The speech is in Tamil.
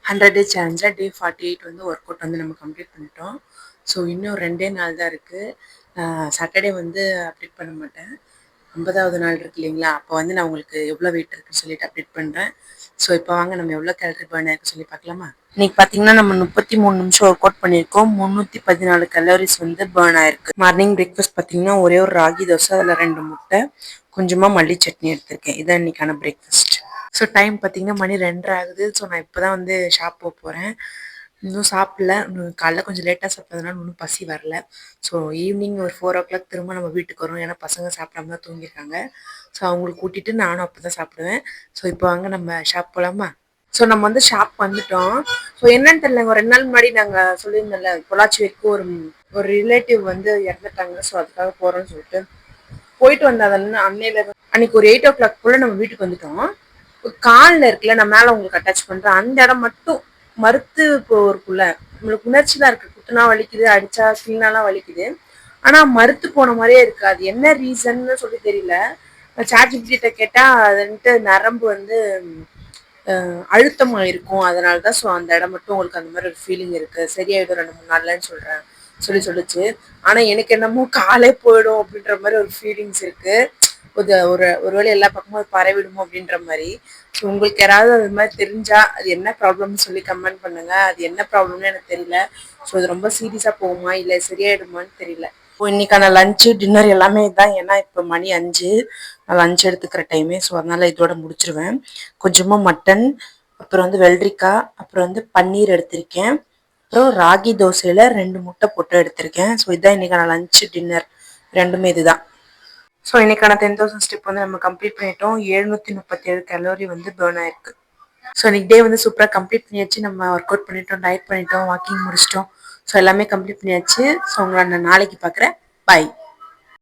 100 டே சேலஞ்சில் டே 48 வந்து ஒர்க் அவுட் வந்து நம்ம கம்ப்ளீட் பண்ணிட்டோம். ஸோ இன்னும் 2 நாள் தான் இருக்குது. சாட்டர்டே வந்து அப்டேட் பண்ண மாட்டேன். 50வது நாள் இருக்கு இல்லைங்களா, அப்போ வந்து நான் உங்களுக்கு எவ்வளோ வெயிட் இருக்குன்னு சொல்லிட்டு அப்டேட் பண்ணுறேன். ஸோ இப்போ வாங்க நம்ம எவ்வளோ கேலரி பர்ன் ஆயிருக்கு சொல்லி பார்க்கலாமா. இன்னைக்கு பார்த்தீங்கன்னா நம்ம 33 நிமிஷம் ஒர்க் அவுட் பண்ணியிருக்கோம். 314 கலோரிஸ் வந்து பர்ன் ஆயிருக்கு. மார்னிங் பிரேக்ஃபாஸ்ட் பார்த்தீங்கன்னா ஒரே ஒரு ராகி தோசை, அதில் 2 முட்டை, கொஞ்சமாக மல்லி சட்னி எடுத்திருக்கேன். இதான் இன்னைக்கான பிரேக்ஃபாஸ்ட். ஸோ டைம் பார்த்தீங்கன்னா மணி 2:30 ஆகுது. ஸோ நான் இப்போ தான் வந்து ஷாப் போக போகிறேன். இன்னும் சாப்பிடல. காலைல கொஞ்சம் லேட்டாக சாப்பிட்டதுனால இன்னும் பசி வரல. ஸோ ஈவினிங் ஒரு 4 o'clock திரும்ப நம்ம வீட்டுக்கு வரோம். ஏன்னா பசங்க சாப்பிடாம தான் தூங்கியிருக்காங்க. ஸோ அவங்களுக்கு கூட்டிட்டு நானும் அப்போ தான் சாப்பிடுவேன். ஸோ இப்போ வாங்க நம்ம ஷாப் போகலாமா. ஸோ நம்ம வந்து ஷாப் வந்துட்டோம். ஸோ என்னன்னு தெரியல, ஒரு 2 நாள் முன்னாடி நாங்கள் சொல்லியிருந்தோம்ல, பொள்ளாச்சி வரைக்கும் ஒரு ரிலேட்டிவ் வந்து இறந்துட்டாங்க. ஸோ அதுக்காக போகிறோம்னு சொல்லிட்டு போயிட்டு வந்தாங்க. அன்னைக்கு ஒரு 8 o'clock போல் நம்ம வீட்டுக்கு வந்துட்டோம். காலில் இருக்குல்ல, நான் மேலே உங்களுக்கு அட்டாச் பண்ணுறேன், அந்த இடம் மட்டும் மறுத்து போருக்குள்ள உங்களுக்கு உணர்ச்சி தான் இருக்குது. குத்துனா வலிக்குது, அடித்தா கிளீனாலாம் வலிக்குது. ஆனால் மறுத்து போன மாதிரியே இருக்குது. அது என்ன ரீசன்னு சொல்லி தெரியல. சாட்ஜிபிட்ட கேட்டால் அதுன்ட்டு நரம்பு வந்து அழுத்தமாக இருக்கும், அதனால தான். ஸோ அந்த இடம் மட்டும் உங்களுக்கு அந்த மாதிரி ஒரு ஃபீலிங் இருக்குது. சரியாயிடும் 2-3 நாள்லன்னு சொல்லிச்சு. ஆனால் எனக்கு என்னமோ காலே போயிடும் அப்படின்ற மாதிரி ஒரு ஃபீலிங்ஸ் இருக்குது. ஒருவேளை எல்லா பக்கமும் அது பரவிடுமோ அப்படின்ற மாதிரி. ஸோ உங்களுக்கு யாராவது அது மாதிரி தெரிஞ்சா அது என்ன ப்ராப்ளம்னு சொல்லி கமெண்ட் பண்ணுங்க. அது என்ன ப்ராப்ளம்னு எனக்கு தெரியல. ஸோ அது ரொம்ப சீரியஸாக போகுமா இல்லை சரியாயிடுமான்னு தெரியல. இப்போ இன்னைக்கான லஞ்சு டின்னர் எல்லாமே இதுதான். ஏன்னா இப்போ மணி 5, நான் லஞ்ச் எடுத்துக்கிற டைமே. ஸோ அதனால இதோட முடிச்சிருவேன். கொஞ்சமாக மட்டன், அப்புறம் வந்து வெள்ளரிக்காய், அப்புறம் வந்து பன்னீர் எடுத்திருக்கேன். அப்புறம் ராகி தோசையில் 2 முட்டை போட்டு எடுத்திருக்கேன். ஸோ இதுதான் இன்னைக்கான லஞ்சு டின்னர், ரெண்டுமே இதுதான். ஸோ இன்னைக்கான 10,000 ஸ்டெப் வந்து நம்ம கம்ப்ளீட் பண்ணிட்டோம். 737 கலோரி வந்து பர்ன் ஆயிருக்கு. ஸோ இன்னைக்கு டே வந்து சூப்பராக கம்ப்ளீட் பண்ணியாச்சு. நம்ம ஒர்க் அவுட் பண்ணிட்டோம், டயட் பண்ணிட்டோம், வாக்கிங் முடிச்சிட்டோம். ஸோ எல்லாமே கம்ப்ளீட் பண்ணியாச்சு. ஸோ உங்களை நான் நாளைக்கு பார்க்குறேன். பாய்.